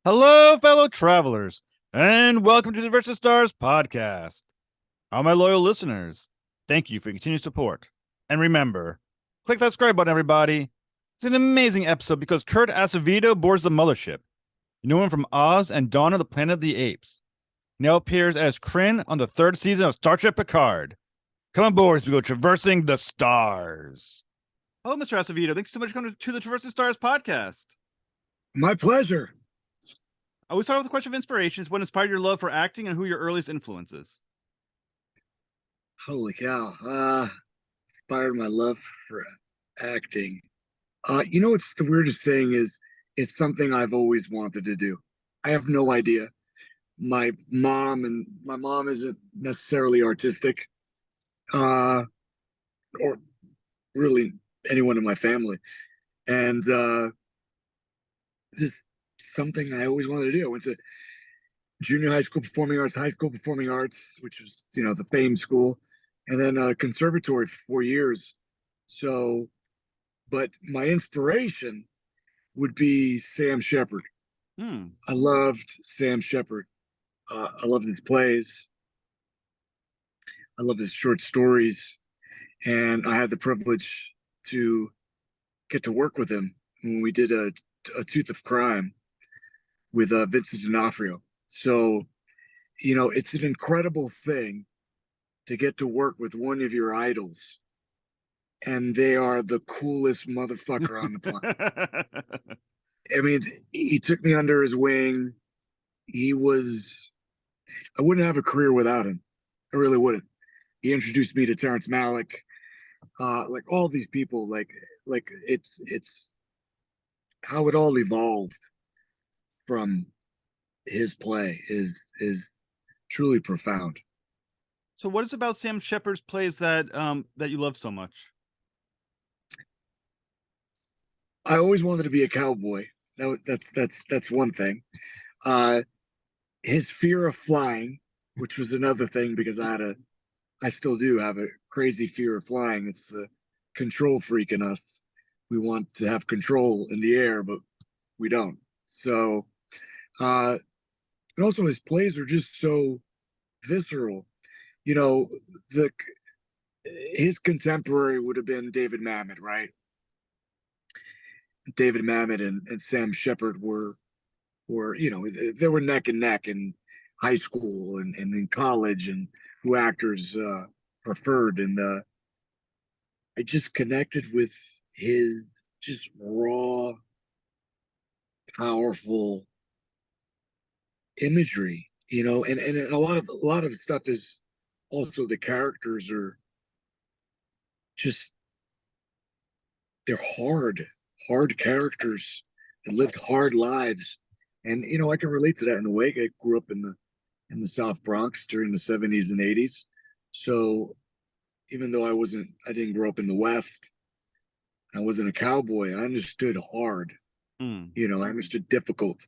Hello, fellow travelers, and welcome to the Versus Stars podcast. All my loyal listeners, thank you for your continued support. And remember, click that subscribe button, everybody. It's an amazing episode because Kirk Acevedo boards the mothership. You know him from Oz and Dawn of the Planet of the Apes. Now appears as Krinn on the third season of Star Trek Picard. Come aboard as we go traversing the stars. Hello, Mr. Acevedo. Thank you so much for coming to the Traversing Stars podcast. My pleasure. I always start with a question of inspirations. What inspired your love for acting and who your earliest influences? Holy cow. Inspired my love for acting. What's the weirdest thing is it's something I've always wanted to do. I have no idea. My mom isn't necessarily artistic, or really anyone in my family. And just something I always wanted to do. I went to junior high school performing arts, high school performing arts, which was, the fame school, and then conservatory for 4 years. So, but my inspiration would be Sam Shepard. I loved Sam Shepard. I loved his plays. I loved his short stories. And I had the privilege to get to work with him when we did a Tooth of Crime with Vincent D'Onofrio. So, it's an incredible thing to get to work with one of your idols, and they are the coolest motherfucker on the planet. I mean, he took me under his wing. I wouldn't have a career without him. I really wouldn't. He introduced me to Terrence Malick, like all these people, like it's how it all evolved from his play is truly profound. So, what is it about Sam Shepard's plays that you love so much? I always wanted to be a cowboy. That's one thing. His fear of flying, which was another thing, because I still do have a crazy fear of flying. It's the control freak in us. We want to have control in the air, but we don't. So, and also his plays are just so visceral. His contemporary would have been David Mamet, right? David Mamet and Sam Shepard were they were neck and neck in high school and in college, and who actors preferred. And I just connected with his just raw, powerful imagery, and a lot of the stuff is also the characters are just they're hard characters that lived hard lives. And I can relate to that in a way. I grew up in the South Bronx during the 70s and 80s. So even though I didn't grow up in the West, I wasn't a cowboy, I understood hard. I understood difficult.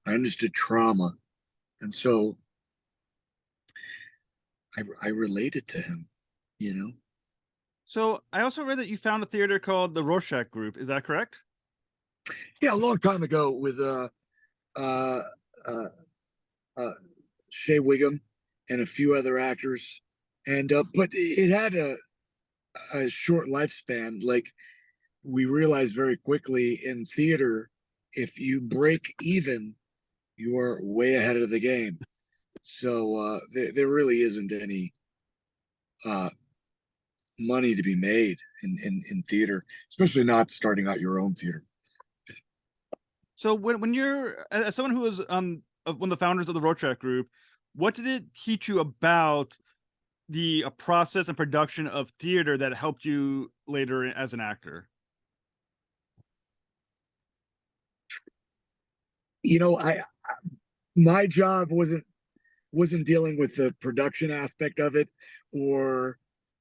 I understood trauma. And so I related to him, So, I also read that you found a theater called the Rorschach Group. Is that correct? Yeah, a long time ago with Shea Wiggum and a few other actors, and but it had a short lifespan. Like, we realized very quickly in theater, if you break even, you are way ahead of the game. So there really isn't any money to be made in theater, especially not starting out your own theater. So, when you're as someone who was one of the founders of the Rorschach Group, what did it teach you about the process and production of theater that helped you later as an actor? My job wasn't dealing with the production aspect of it, or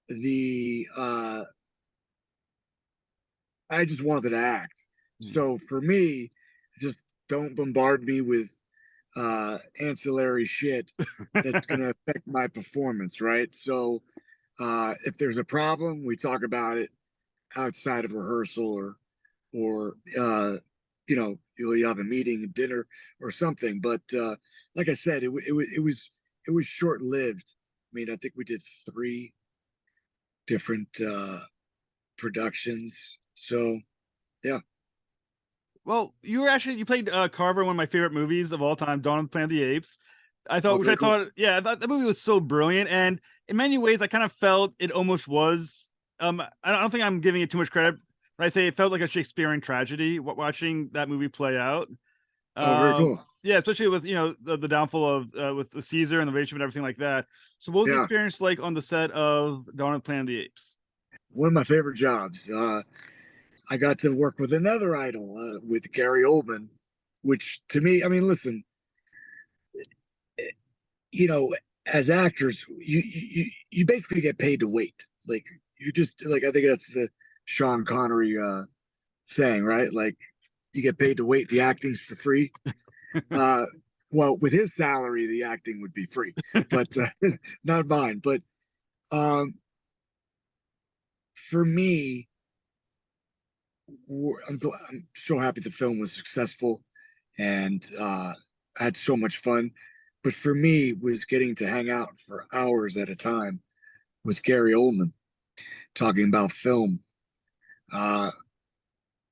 the I just wanted to act. So for me, just don't bombard me with ancillary shit that's going to affect my performance, right? So if there's a problem, we talk about it outside of rehearsal, or you'll have a meeting, dinner, or something. But like I said, it was short lived. I mean, I think we did 3 different productions. So yeah. Well, you played Carver, one of my favorite movies of all time, Dawn of the Planet of the Apes. Oh, very cool. Yeah, I thought that movie was so brilliant, and in many ways, I kind of felt it almost was. I don't think I'm giving it too much credit, but I say it felt like a Shakespearean tragedy watching that movie play out. Oh, very cool. Yeah, especially with the downfall of with Caesar and the relationship and everything like that. So, what was the Yeah, experience like on the set of Dawn of the Planet of the Apes? one of my favorite jobs. I got to work with another idol, with Gary Oldman, which to me, I mean, listen, you know, as actors, you basically get paid to wait. Like you just like I think that's the Sean Connery saying, right? Like you get paid to wait. The acting's for free. Uh, well, with his salary, the acting would be free, but not mine. But um, for me, I'm so happy the film was successful, and I had so much fun. But for me, was getting to hang out for hours at a time with Gary Oldman talking about film. Uh,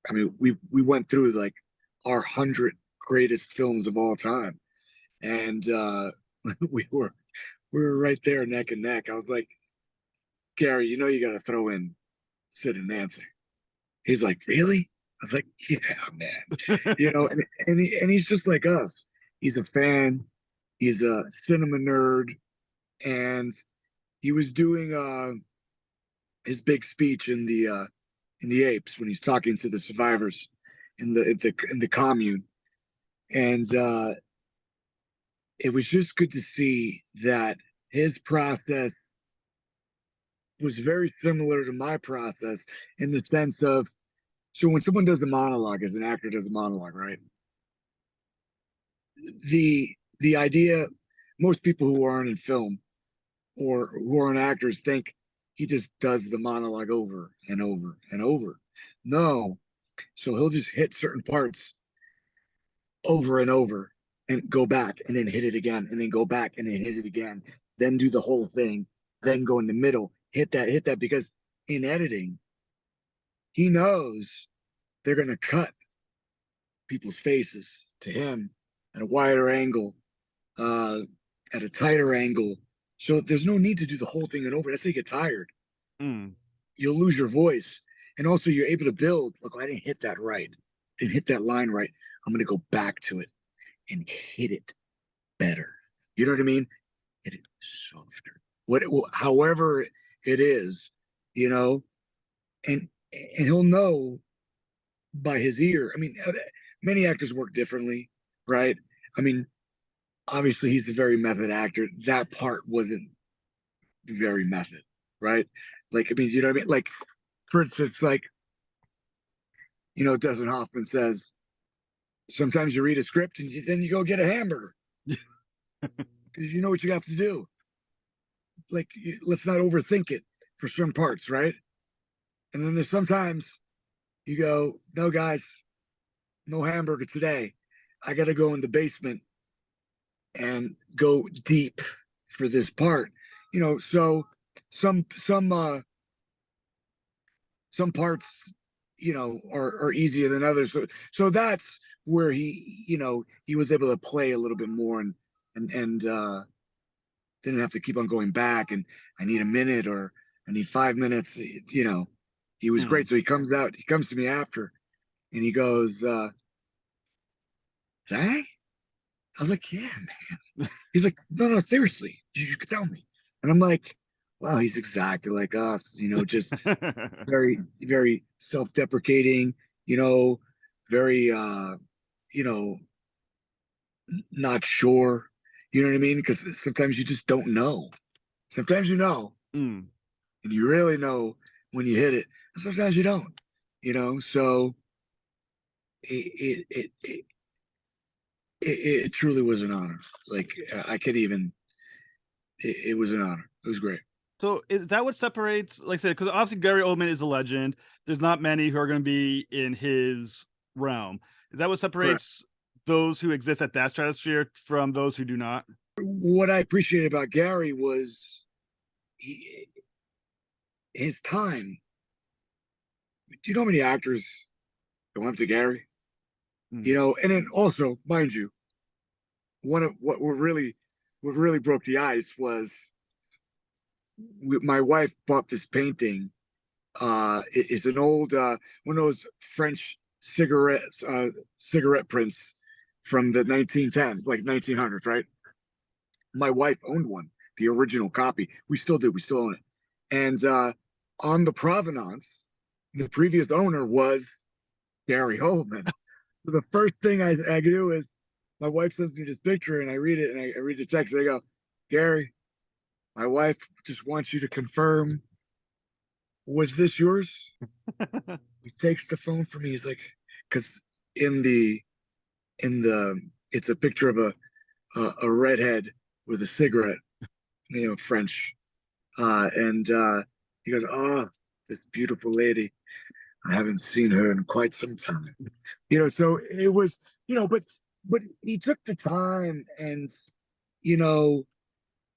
I mean, we went through like our 100 greatest films of all time, and we were we were right there neck and neck. I was like, Gary, you got to throw in Sid and Nancy. He's like, really? I was like, yeah, man. And he's just like us. He's a fan. He's a cinema nerd, and he was doing his big speech in the Apes when he's talking to the survivors in the commune, and it was just good to see that his process was very similar to my process in the sense of so when someone does a monologue, as an actor does a monologue, right? The idea, most people who aren't in film or who aren't actors think he just does the monologue over and over and over. No, so he'll just hit certain parts over and over and go back and then hit it again and then go back and then hit it again, then do the whole thing, then go in the middle, hit that because in editing, he knows they're going to cut people's faces to him at a wider angle, uh, at a tighter angle. So there's no need to do the whole thing and over. That's how you get tired. Mm. You'll lose your voice. And also you're able to build, look, I didn't hit that right. Didn't hit that line right. I'm going to go back to it and hit it better. You know what I mean? Hit it softer. However it is, you know, and he'll know by his ear. I mean, many actors work differently, right? I mean, obviously he's a very method actor. That part wasn't very method, right? Like, I mean, you know what I mean? Like, for instance, like, Dustin Hoffman says, sometimes you read a script and then you go get a hamburger because you know what you have to do. Like, let's not overthink it for some parts, right? And then there's sometimes you go, no, guys, no hamburger today. I got to go in the basement and go deep for this part. So some some parts, are easier than others. So that's where he was able to play a little bit more and didn't have to keep on going back and I need a minute or I need 5 minutes. He was great. Mm. So he comes to me after and he goes, Zach? I was like, yeah, man. He's like, no, seriously, you could tell me. And I'm like, wow, he's exactly like us, just very, very self-deprecating, very, not sure. You know what I mean? Because sometimes you just don't know. Sometimes you know, Mm. and you really know when you hit it. And sometimes you don't. So it truly was an honor. Like I could even. It was an honor. It was great. So is that what separates, like I said, because obviously Gary Oldman is a legend. There's not many who are going to be in his realm. Is that what Correct. separates those who exist at that stratosphere from those who do not? What I appreciated about Gary was he, his time. Do you know how many actors go up to Gary? Mm. You know, and then also, mind you, one of what really broke the ice was my wife bought this painting. It's an old one of those French cigarette prints from the 1910s, like 1900s, right? My wife owned one, the original copy. We still do. We still own it. And on the provenance, the previous owner was Gary Oldman. So the first thing I do is my wife sends me this picture and I read it and I read the text and I go, Gary, my wife just wants you to confirm, was this yours? He takes the phone from me. He's like, because in the it's a picture of a redhead with a cigarette, you know, French, and he goes, oh, this beautiful lady. I haven't seen her in quite some time. You know, so it was, you know, but he took the time and, you know,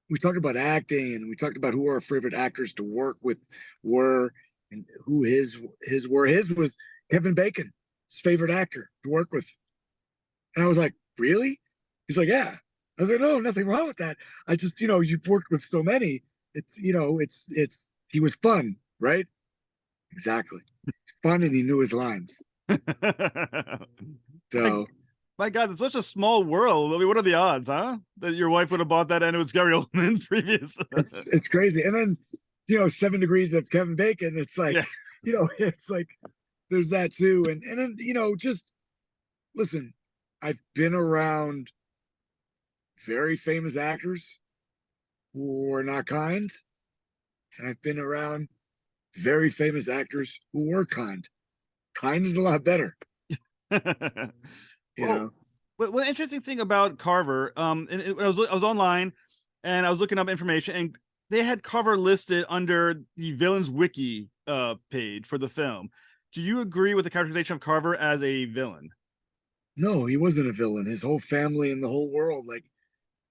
we talked about acting and we talked about who our favorite actors to work with were and who his were. His was Kevin Bacon, his favorite actor to work with. And I was like, really? He's like, yeah. I was like, no, nothing wrong with that. I just, you know, you've worked with so many. It's, you know, he was fun, right? Exactly. Fun and he knew his lines. my, So my God, it's such a small world. I mean, what are the odds, huh? That your wife would have bought that and it was Gary Oldman previous. it's crazy. And then, you know, 7 Degrees of Kevin Bacon. It's like, Yeah. you know, it's like there's that too. And then, you know, just listen, I've been around very famous actors who are not kind, and I've been around very famous actors who were kind. Kind is a lot better, you Well, know. what interesting thing about Carver, I was online and I was looking up information and they had Carver listed under the villains wiki page for the film. Do you agree with the characterization of Carver as a villain? No, he wasn't a villain. His whole family and the whole world, like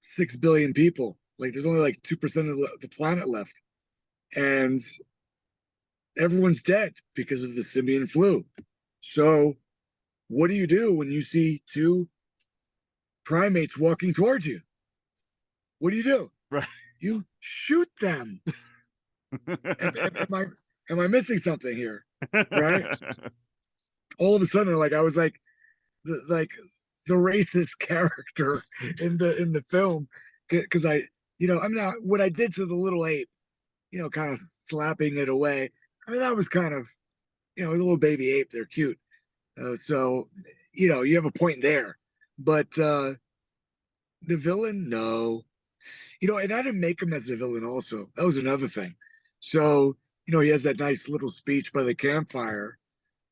6 billion people, like there's only like 2% of the planet left, and everyone's dead because of the simian flu. So, what do you do when you see two primates walking towards you? What do you do? Right. You shoot them. Am I missing something here? Right? All of a sudden, like I was like the racist character in the film because I, you know, I'm not what I did to the little ape, you know, kind of slapping it away. I mean, that was kind of, you know, a little baby ape. They're cute, so you know, you have a point there. But the villain, no, you know, and I didn't make him as a villain. Also, that was another thing. So you know, he has that nice little speech by the campfire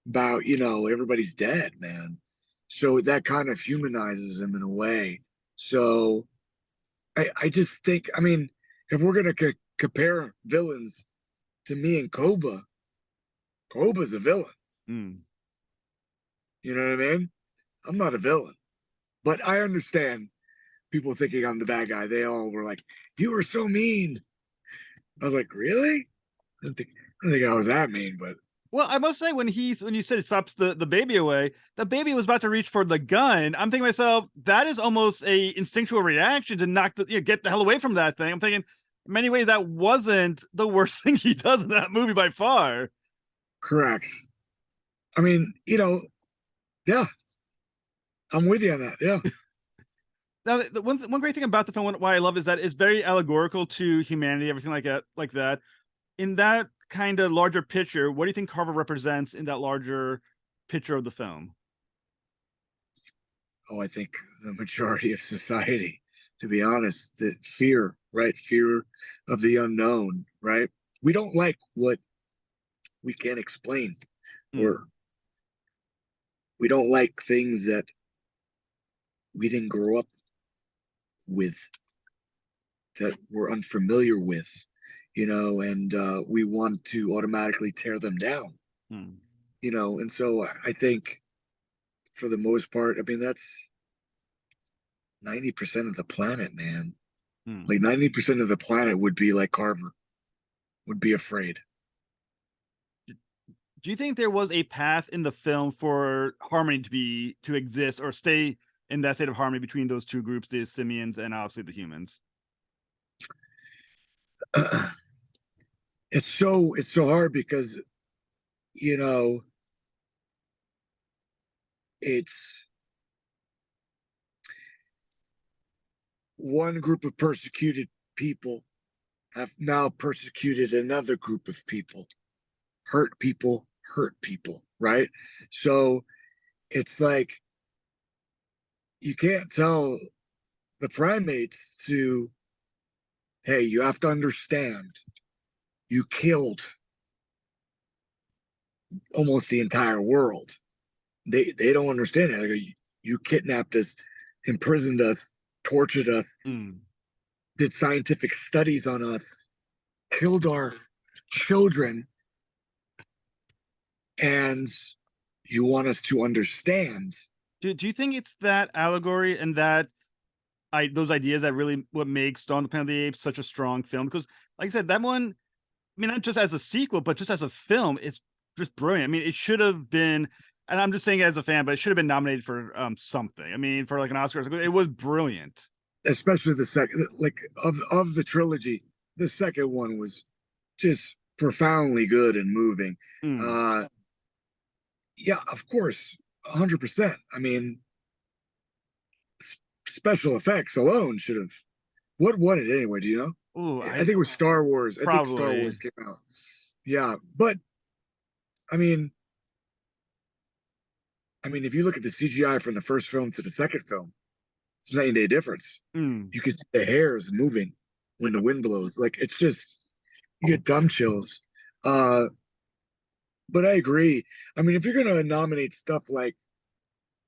about, you know, everybody's dead, man. So that kind of humanizes him in a way. So I just think, I mean, if we're gonna compare villains to me and Koba, Koba's a villain. Mm. You know what I mean? I'm not a villain, but I understand people thinking I'm the bad guy. They all were like, "You were so mean." I was like, "Really?" I don't think I was that mean, but Well, I must say when you said it stops the baby away, the baby was about to reach for the gun. I'm thinking to myself, that is almost a instinctual reaction to knock get the hell away from that thing. I'm thinking, in many ways, that wasn't the worst thing he does in that movie by far. correct. I mean, you know, yeah, I'm with you on that. Yeah. Now, the one great thing about the film, why I love, is that it's very allegorical to humanity, everything like that, like that. In that kind of larger picture, what do you think Carver represents in that larger picture of the film? Oh, I think the majority of society, to be honest, the fear, right? Fear of the unknown, right? We don't like what we can't explain, Mm. or we don't like things that we didn't grow up with, that we're unfamiliar with, you know, and we want to automatically tear them down, Mm. you know. And so I think for the most part. I mean, that's 90% of the planet, man. Like 90% of the planet would be like Carver, would be afraid. Do you think there was a path in the film for harmony to exist or stay in that state of harmony between those two groups, the simians and obviously the humans? It's so hard because you know it's one group of persecuted people have now persecuted another group of people, hurt people, right? So it's like you can't tell the primates to, hey, you have to understand, you killed almost the entire world. They don't understand it. Like, you kidnapped us, imprisoned us, tortured us, did scientific studies on us, killed our children, and you want us to understand. Do you think it's that allegory and that those ideas that really what makes Dawn of the Planet of the Apes such a strong film? Because, like I said, that one, I mean, not just as a sequel, but just as a film, it's just brilliant. I mean, it should have been, and I'm just saying as a fan, but it should have been nominated for something. I mean, for like an Oscar. It was brilliant. Especially the second, like of the trilogy, the second one was just profoundly good and moving. Yeah, of course, 100%. I mean, special effects alone should have. What won it anyway? Do you know? Ooh, I think it was Star Wars. I think Star Wars came out. Yeah, but I mean, if you look at the CGI from the first film to the second film, it's night and day difference. You can see the hairs moving when the wind blows. Like, it's just, you get dumb chills. But I agree. I mean, if you're gonna nominate stuff like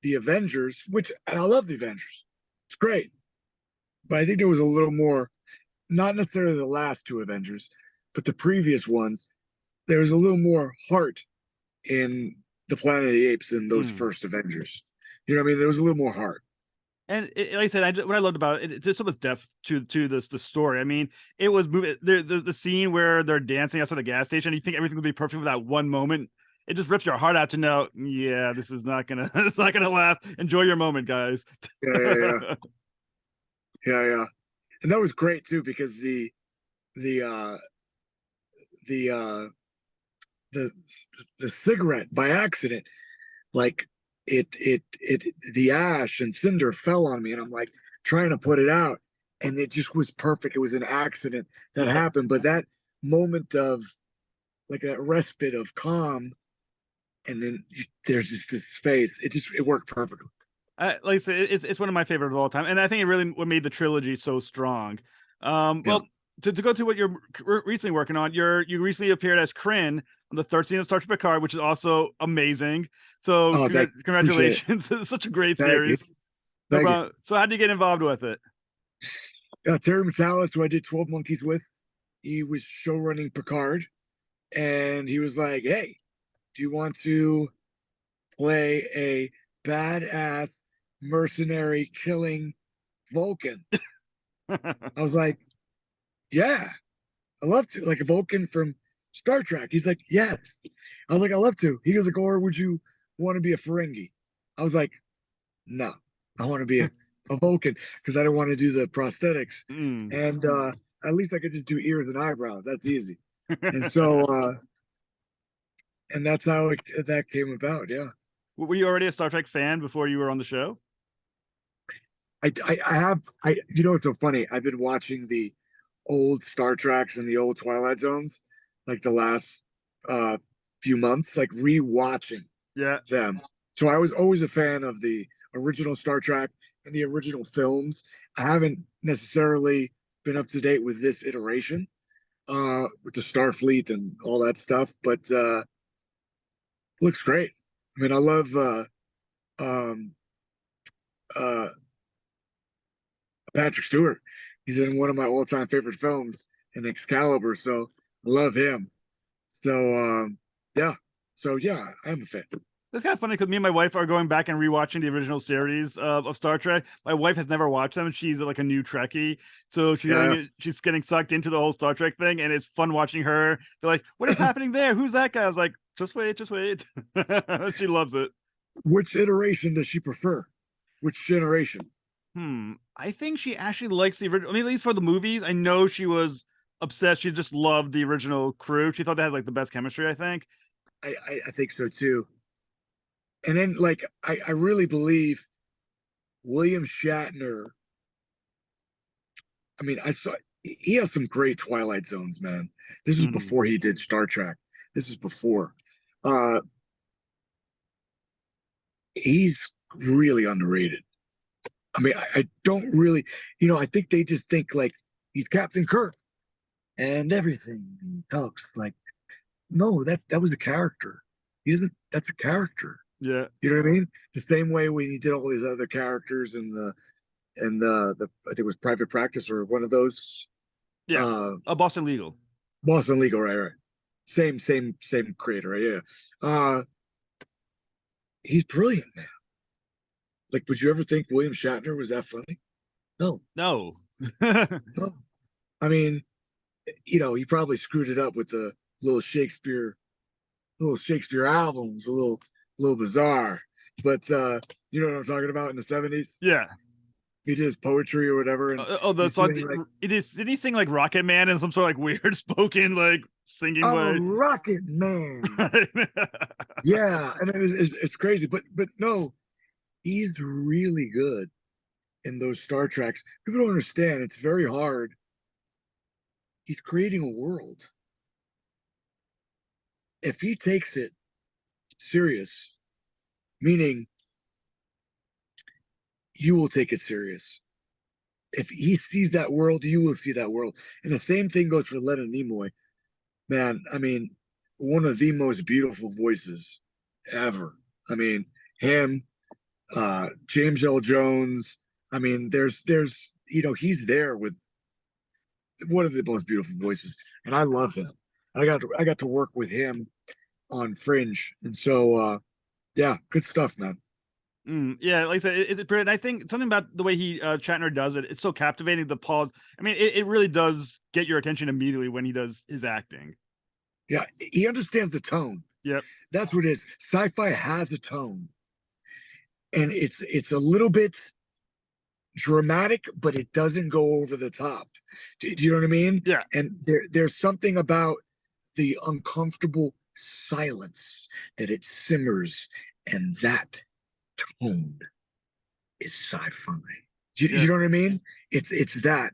the Avengers, and I love the Avengers, it's great. But I think there was a little more, not necessarily the last two Avengers, but the previous ones. There was a little more heart in the Planet of the Apes than those first Avengers. You know what I mean? There was a little more heart. And like I said, what I loved about it, there's so much depth to the story. I mean, it was the scene where they're dancing outside the gas station. You think everything will be perfect for that one moment. It just rips your heart out to know, yeah, this is not gonna, it's not gonna last. Enjoy your moment, guys. Yeah. And that was great too, because the cigarette by accident, like the ash and cinder fell on me, and I'm like trying to put it out, and it just was perfect. It was an accident that happened, but that moment of like that respite of calm, and then there's just this space. It worked perfectly. Like I said, it's one of my favorites of all time, and I think it really what made the trilogy so strong. Well, to go to what you're recently working on, you recently appeared as Krinn on the third season of Star Trek Picard, which is also amazing. So congratulations! It's such a great series. So how did you get involved with it? Terry Matalas, who I did 12 Monkeys with, he was show running Picard, and he was like, "Hey, do you want to play a badass mercenary killing Vulcan?" I was like, "Yeah, I love to." Like a Vulcan from Star Trek. He's like, "Yes." I was like, "I love to." He goes like, "Or would you want to be a Ferengi?" I was like, "No, I want to be a Vulcan because I don't want to do the prosthetics." And at least I could just do ears and eyebrows. That's easy. And so, and that's how that came about. Yeah. Were you already a Star Trek fan before you were on the show? You know, it's so funny. I've been watching the old Star Treks and the old Twilight Zones, like the last few months, like rewatching them. So I was always a fan of the original Star Trek and the original films. I haven't necessarily been up to date with this iteration, with the Starfleet and all that stuff, but looks great. I mean, I love Patrick Stewart. He's in one of my all-time favorite films, in Excalibur, so I love him. So yeah, I'm a fan. That's kind of funny because me and my wife are going back and rewatching the original series of Star Trek. My wife has never watched them. She's like a new Trekkie, so Yeah. she's getting sucked into the whole Star Trek thing, and it's fun watching her. They're like, "What is happening there? Who's that guy?" I was like, "Just wait, just wait." She loves it. Which iteration does she prefer? Which generation? I think she actually likes the original. I mean, at least for the movies, I know she was obsessed. She just loved the original crew. She thought they had like the best chemistry. I think. I think so too. And then like I really believe William Shatner. I mean, I saw he has some great Twilight Zones, man. This is Hmm. before he did Star Trek. This is before. Uh he's really underrated. I mean, I don't really, I think they just think like he's Captain Kirk and everything. He talks like, no, that was a character. He isn't. That's a character. Yeah. You know what I mean? The same way when he did all these other characters in the I think it was Private Practice or one of those Yeah. uh A Boston Legal. Boston Legal, right? Same creator, right? Yeah. He's brilliant, man. Like, would you ever think William Shatner was that funny? No, No. no. I mean, he probably screwed it up with the little Shakespeare, little Shakespeare albums, a little bizarre. But you know what I'm talking about in the '70s? Yeah. He did his poetry or whatever, and The he's song. doing like, Did he sing like Rocket Man in some sort of like weird spoken like singing "I'm a way? rocket man." Yeah, and it's crazy, but no, he's really good in those Star Treks. People don't understand; it's very hard. He's creating a world. If he takes it serious, meaning you will take it serious. If he sees that world, you will see that world. And the same thing goes for Leonard Nimoy. Man, I mean, one of the most beautiful voices ever. I mean, him, James L. Jones. I mean, there's he's there with one of the most beautiful voices, and I love him. I got to work with him on Fringe, and so yeah, good stuff, man. Yeah, like I said, it's brilliant. I think something about the way he Shatner does it, it's so captivating. The pause. I mean, it really does get your attention immediately when he does his acting. Yeah, he understands the tone. Yep. That's what it is. Sci-fi has a tone, and it's a little bit dramatic, but it doesn't go over the top. Do you know what I mean? Yeah. And there's something about the uncomfortable silence that it simmers, and that tone is sci-fi. Do Yeah. you know what I mean? It's that.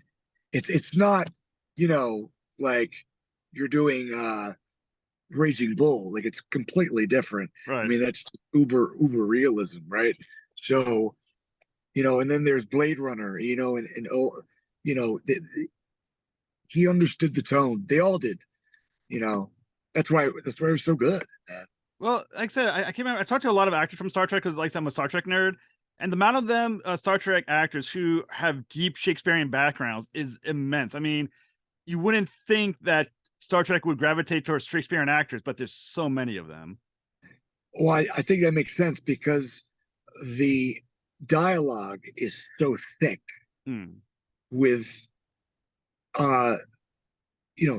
It's not, you know, like you're doing Raging Bull. Like it's completely different. I Right. mean, that's uber realism, right? So, and then there's Blade Runner, and oh, he understood the tone. They all did, you know. That's why it was so good, man. Well, like I said, I came out. I talked to a lot of actors from Star Trek because, like I said, I'm a Star Trek nerd, and the amount of them Star Trek actors who have deep Shakespearean backgrounds is immense. I mean, you wouldn't think that Star Trek would gravitate towards Shakespearean actors, but there's so many of them. Well, I think that makes sense because the dialogue is so thick Mm, with uh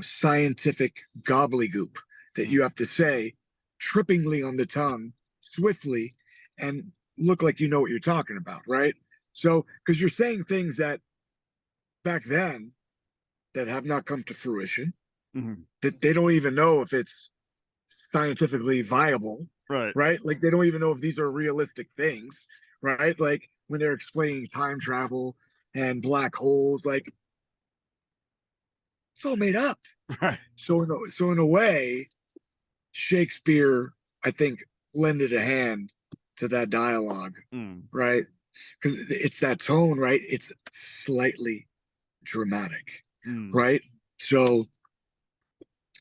scientific gobbledygook that mm, you have to say trippingly on the tongue, swiftly, and look like you know what you're talking about, right? So, because you're saying things that back then that have not come to fruition, mhm. that they don't even know if it's scientifically viable, Right. right? Like they don't even know if these are realistic things, right? Like when they're explaining time travel and black holes, like it's all made up. Right. So in a way, Shakespeare, I think, lended a hand to that dialogue, Mm. right? Because it's that tone, right? It's slightly dramatic, Mm. right? So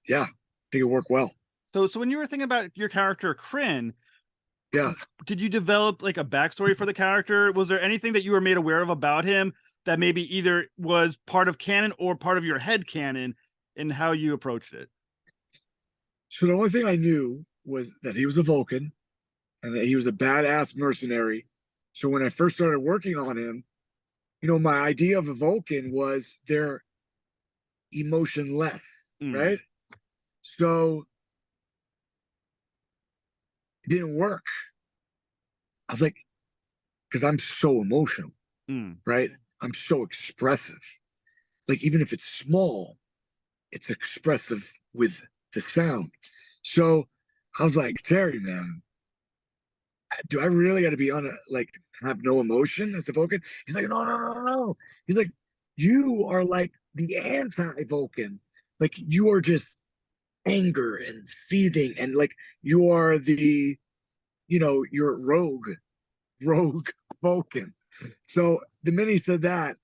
yeah, I think it worked well. So when you were thinking about your character Krinn, Yeah. did you develop like a backstory for the character? Was there anything that you were made aware of about him that maybe either was part of canon or part of your head canon in how you approached it? So the only thing I knew was that he was a Vulcan and he was a badass mercenary. So when I first started working on him, my idea of a Vulcan was they're emotionless, right? So it didn't work. I was like, because I'm so emotional, right? I'm so expressive. Like, even if it's small, it's expressive with the sound. So I was like, Terry, man, do I really got to be on have no emotion as a Vulcan? He's like, no, no, no, no, no. He's like, you are like the anti-Vulcan. Like, you are just anger and seething, and like you are you're rogue Vulcan. So the minute he said that,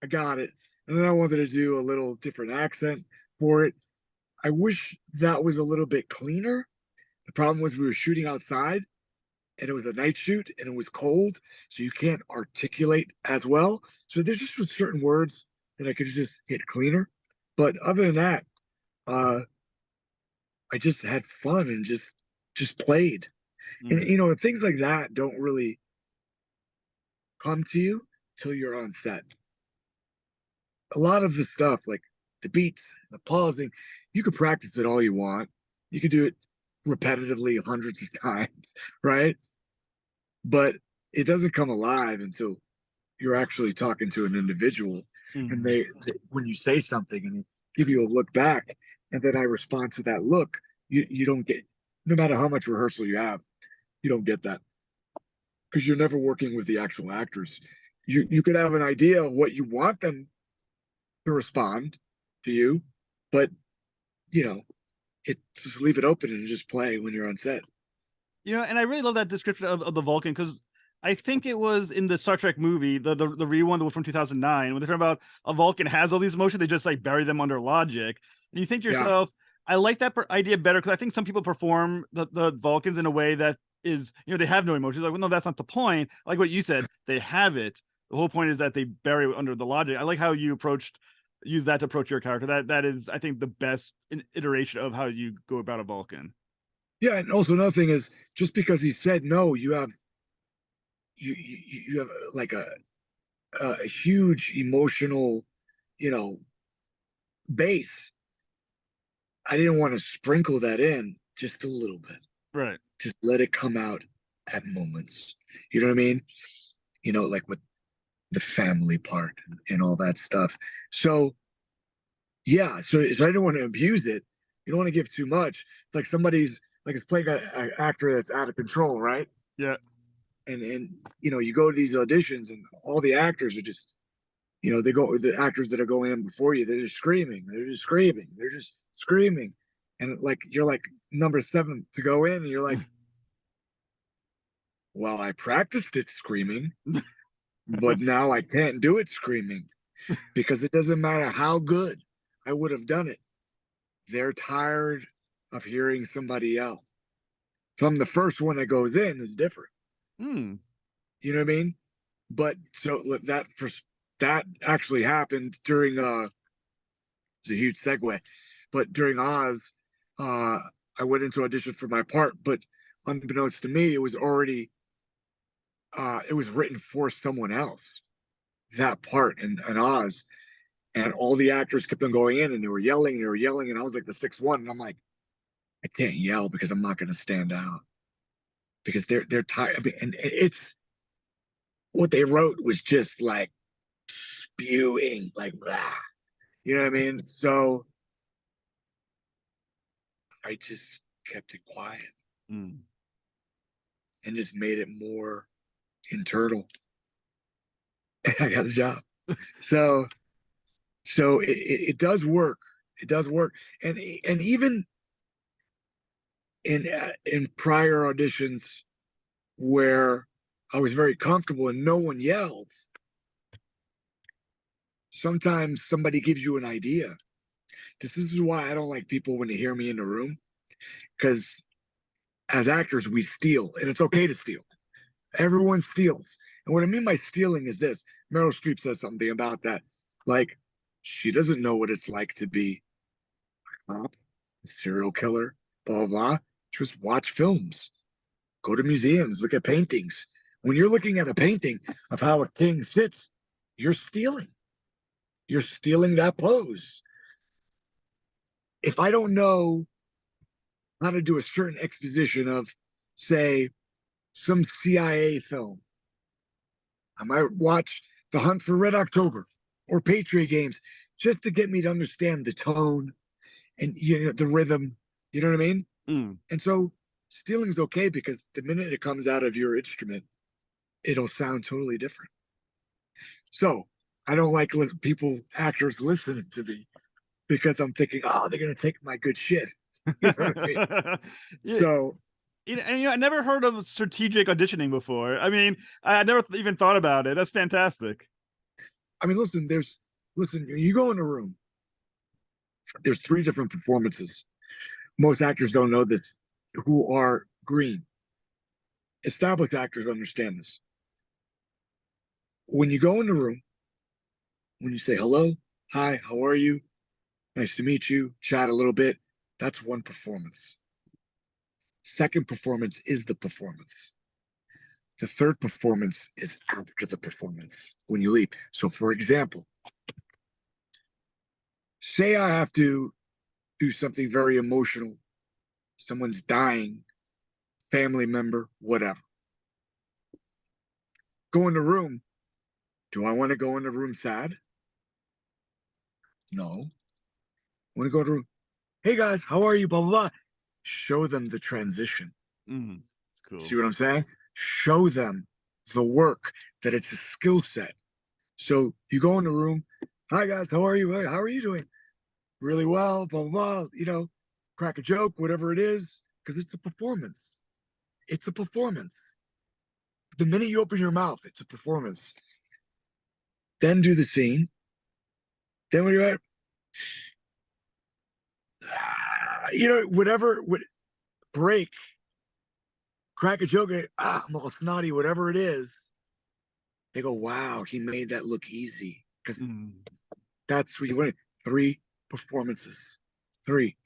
I got it. And then I wanted to do a little different accent for it. I wish that was a little bit cleaner. The problem was we were shooting outside and it was a night shoot and it was cold, so you can't articulate as well. So there's just certain words that I could just hit cleaner. But other than that, I just had fun and just played. And things like that don't really come to you till you're on set. A lot of the stuff, like the beats, the pausing, you could practice it all you want. You could do it repetitively hundreds of times, right? But it doesn't come alive until you're actually talking to an individual, and they when you say something and give you a look back, and then I respond to that look, you don't get, no matter how much rehearsal you have, you don't get that because you're never working with the actual actors. You could have an idea of what you want them to respond to you, but just leave it open and just play when you're on set. And I really love that description of the Vulcan, because I think it was in the Star Trek movie, the re-one, the one from 2009, when they talk about a Vulcan has all these emotions, they just like bury them under logic. And you think to yourself, I like that idea better, because I think some people perform the Vulcans in a way that is, they have no emotions. Like, well, no, that's not the point. Like what you said, they have it. The whole point is that they bury it under the logic. I like how you use that to approach your character. That is, I think, the best iteration of how you go about a Vulcan. Yeah, and also another thing is, just because he said no, you have like a huge emotional, base. I didn't want to sprinkle that in just a little bit. Right. Just let it come out at moments. You know what I mean? Like with the family part and all that stuff. So yeah, so I didn't want to abuse it. You don't want to give too much. It's like somebody's like it's playing an actor that's out of control, right? Yeah. And you go to these auditions and all the actors are just, the actors that are going in before you, they're just screaming, and like you're like number 7 to go in, and you're like, well, I practiced it screaming, but now I can't do it screaming, because it doesn't matter how good I would have done it. They're tired of hearing somebody else. From the first one that goes in is different. You know what I mean? But so that actually happened during it's a huge segue, but during Oz, I went into audition for my part, but unbeknownst to me, it was already it was written for someone else, that part in Oz. And all the actors kept on going in and they were yelling, and I was like the 6th one, and I'm like, I can't yell because I'm not going to stand out, because they're tired. I mean, and it's what they wrote was just like spewing, like blah. You know what I mean? So I just kept it quiet and just made it more internal. And I got a job. So it does work. It does work. And even in prior auditions where I was very comfortable and no one yelled, sometimes somebody gives you an idea. This is why I don't like people when they hear me in the room, because as actors, we steal, and it's okay to steal. Everyone steals. And what I mean by stealing is this. Meryl Streep says something about that. Like, she doesn't know what it's like to be a cop, a serial killer, blah, blah, blah. Just watch films. Go to museums, look at paintings. When you're looking at a painting of how a king sits, you're stealing. You're stealing that pose. If I don't know how to do a certain exposition of, say, some CIA film, I might watch The Hunt for Red October or Patriot Games just to get me to understand the tone and the rhythm. You know what I mean? And so stealing's okay because the minute it comes out of your instrument, it'll sound totally different. So I don't like actors listening to me because I'm thinking, oh, they're gonna take my good shit. You know what I mean? Yeah. So I never heard of strategic auditioning before. I mean, I never even thought about it. That's fantastic. I mean, listen, you go in a room, there's 3 different performances. Most actors don't know this, who are green. Established actors understand this. When you go in the room, when you say hello, hi, how are you? Nice to meet you, chat a little bit, that's one performance. Second performance is the performance. The third performance is after the performance when you leave. So, for example, say I have to do something very emotional, someone's dying, family member, whatever. Go in the room. Do I want to go in the room sad? No. I want to go to the room. Hey guys, how are you? Blah, blah, blah. Show them the transition. That's cool. See what I'm saying? Show them the work, that it's a skill set. So you go in the room. Hi guys, how are you? Hey, how are you doing? Really well, blah, blah, blah. Crack a joke, whatever it is, because it's a performance. It's a performance. The minute you open your mouth, it's a performance. Then do the scene. Then when you're at, whatever, break, crack a joke, I'm all snotty, whatever it is. They go, wow, he made that look easy. Because that's what you want. 3 performances. 3.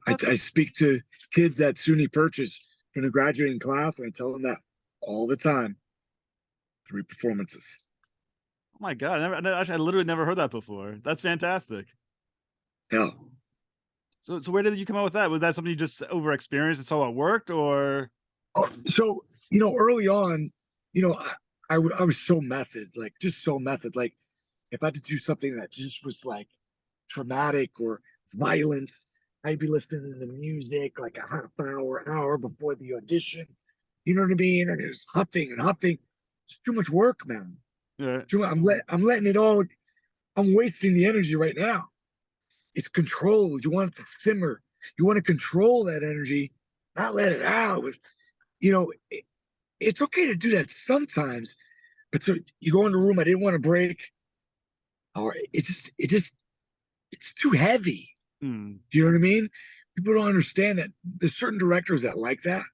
I speak to kids at SUNY Purchase in a graduating class, and I tell them that all the time. 3 performances. Oh my God. I literally never heard that before. That's fantastic. Yeah. So where did you come up with that? Was that something you just over experienced and saw it worked, or? So, early on, I was so method, like just so method. Like if I had to do something that just was like traumatic or violence, I'd be listening to the music like a half hour before the audition. You know what I mean? And it's huffing and huffing. It's too much work, man. Yeah. I'm letting it all. I'm wasting the energy right now. It's controlled. You want it to simmer. You want to control that energy, not let it out. It's okay to do that sometimes, but so you go in the room. I didn't want to break, or it's too heavy. Do you know what I mean? People don't understand that there's certain directors that like that.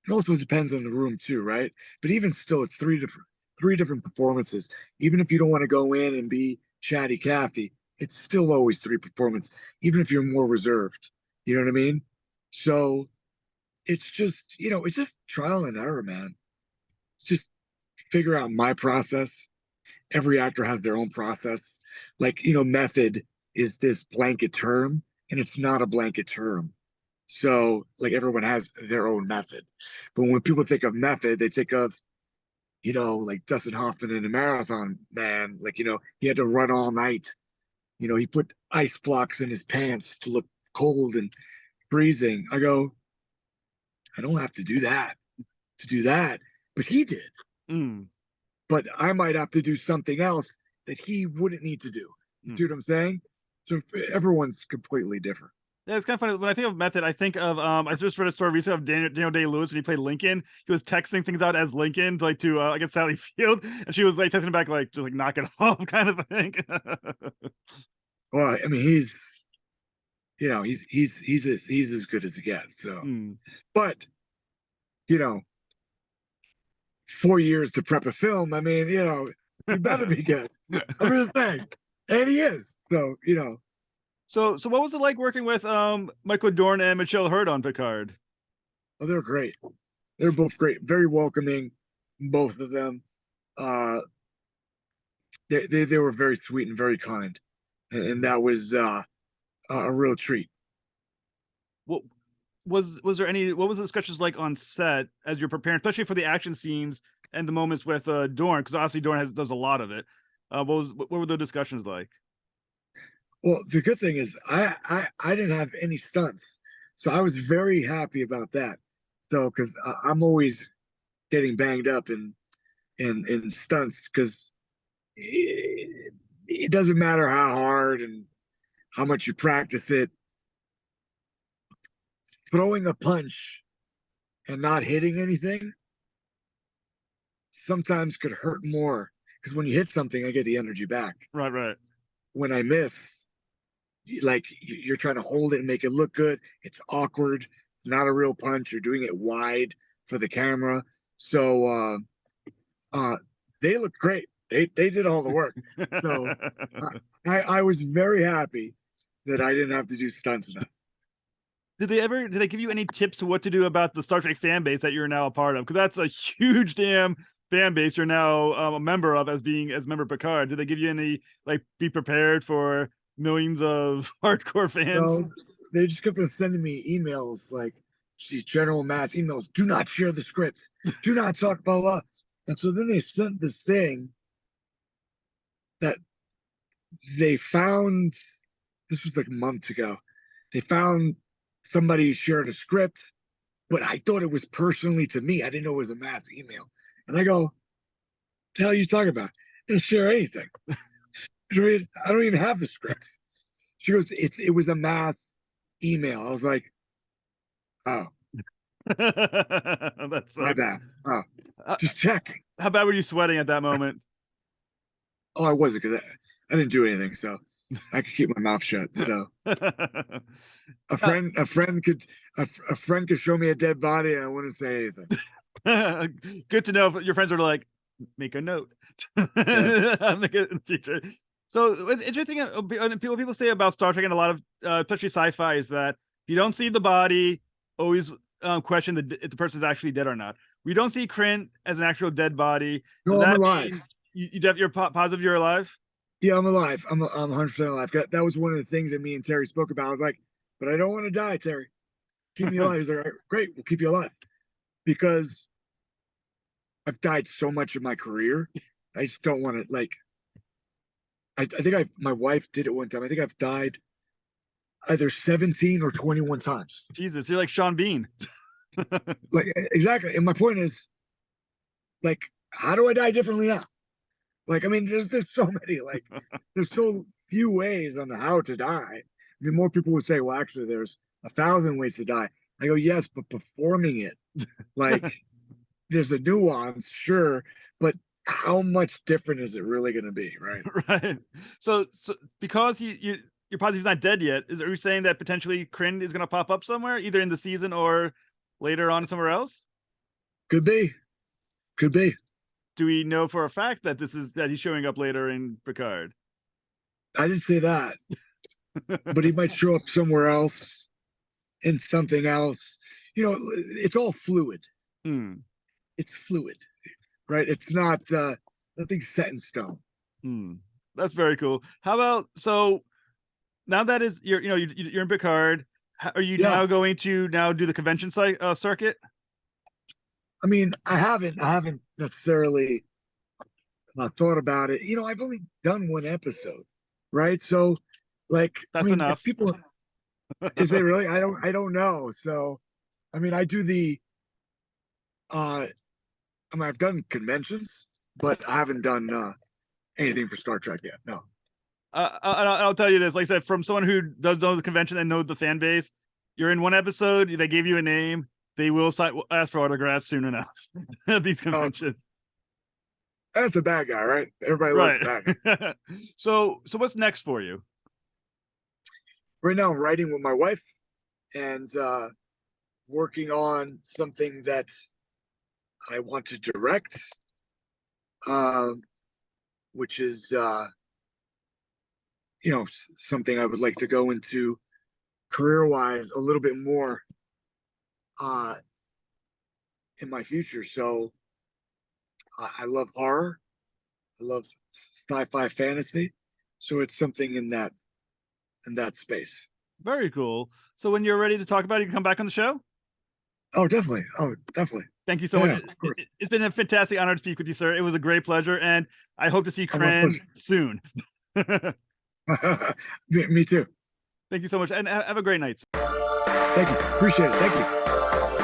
It also depends on the room too, right? But even still, it's three different performances. Even if you don't want to go in and be chatty Cathy, it's still always 3 performances, even if you're more reserved. You know what I mean? So it's just, it's just trial and error, man. It's just figure out my process. Every actor has their own process. Like, method is this blanket term, and it's not a blanket term. So, like, everyone has their own method. But when people think of method, they think of, like Dustin Hoffman in the Marathon Man. Like, he had to run all night. He put ice blocks in his pants to look cold and freezing. I go, I don't have to do that but he did. But I might have to do something else that he wouldn't need to do. You see what I'm saying? So everyone's completely different. Yeah, it's kind of funny. When I think of method, I think of I just read a story recently of Daniel Day-Lewis when he played Lincoln. He was texting things out as Lincoln to I guess Sally Field, and she was like texting back like just like knock it off kind of thing. Well, I mean, he's as good as it gets. So, but 4 years to prep a film. I mean, you better be good. I'm just saying, and he is. So, So what was it like working with Michael Dorne and Michelle Hurd on Picard? Oh, they're great. They're both great, very welcoming, both of them. Uh, they were very sweet and very kind, and that was a real treat. What was there any? What was the discussions like on set as you're preparing, especially for the action scenes and the moments with Dorne? Because obviously Dorne does a lot of it. What were the discussions like? Well, the good thing is I didn't have any stunts, so I was very happy about that. So because I'm always getting banged up in stunts because it doesn't matter how hard and how much you practice it. Throwing a punch and not hitting anything sometimes could hurt more because when you hit something, I get the energy back. Right, right. When I miss, like you're trying to hold it and make it look good. It's awkward. It's not a real punch. You're doing it wide for the camera. So they looked great. They did all the work. So I was very happy that I didn't have to do stunts enough. Did they give you any tips to what to do about the Star Trek fan base that you're now a part of? Because that's a huge damn fan base you're now a member of as member of Picard. Did they give you any, like, be prepared for millions of hardcore fans? No, they just kept on sending me emails, like these general mass emails. Do not share the scripts. Do not talk about blah. And so then they sent this thing that they found. This was like months ago. They found somebody shared a script, but I thought it was personally to me. I didn't know it was a mass email. And I go, the hell are you talking about? I didn't share anything. I don't even have the script. She goes, it was a mass email. I was like, oh, that's my bad. Oh, just checking. How bad were you sweating at that moment? Oh, I wasn't because I didn't do anything, so I could keep my mouth shut. So a friend could show me a dead body and I wouldn't say anything. Good to know if your friends are like, make a note. Yeah. Make it in the future. So it's interesting. People say about Star Trek and a lot of especially sci-fi is that if you don't see the body, always question if the person's actually dead or not. We don't see Krinn as an actual dead body. No, I'm alive. You're positive you're alive? Yeah, I'm alive. I'm 100% alive. That was one of the things that me and Terry spoke about. I was like, but I don't want to die, Terry. Keep me alive. He's like, great, we'll keep you alive. Because I've died so much in my career. I just don't want to, like, I think my wife did it one time. I think I've died either 17 or 21 times. Jesus, you're like Sean Bean. Like, exactly. And my point is, like, how do I die differently now? Like, I mean, there's so many, like, there's so few ways on how to die. I mean, more people would say, well, actually, there's 1,000 ways to die. I go, yes, but performing it, like, there's a nuance, sure, but how much different is it really going to be, right? Right. So because you're positive he's not dead yet, are you saying that potentially Krinn is going to pop up somewhere, either in the season or later on somewhere else? Could be. Do we know for a fact that he's showing up later in Picard? I didn't say that, but he might show up somewhere else in something else. You know, it's all fluid. It's fluid, right? It's not nothing's set in stone. That's very cool. How about, so now that is you're in Picard, are you now going to do the convention circuit? I mean, I haven't necessarily thought about it. You know, I've only done one episode, right? So, like, that's enough. People, is it really? I don't know. So, I mean, I do the. I mean, I've done conventions, but I haven't done anything for Star Trek yet. No. I'll tell you this, like I said, from someone who does know the convention and knows the fan base, you're in one episode, they gave you a name, they will ask for autographs soon enough at these conventions. That's a bad guy, right? Everybody loves that guy. So what's next for you? Right now, I'm writing with my wife and working on something that I want to direct, which is you know, something I would like to go into career-wise a little bit more in my future. So I love horror. I love sci-fi fantasy. So it's something in that space. Very cool. So when you're ready to talk about it, you can come back on the show. Oh, definitely. Oh, definitely. Thank you so much. Of course. It's been a fantastic honor to speak with you, sir. It was a great pleasure, and I hope to see Krinn soon. Me too. Thank you so much, and have a great night. Thank you. Appreciate it. Thank you.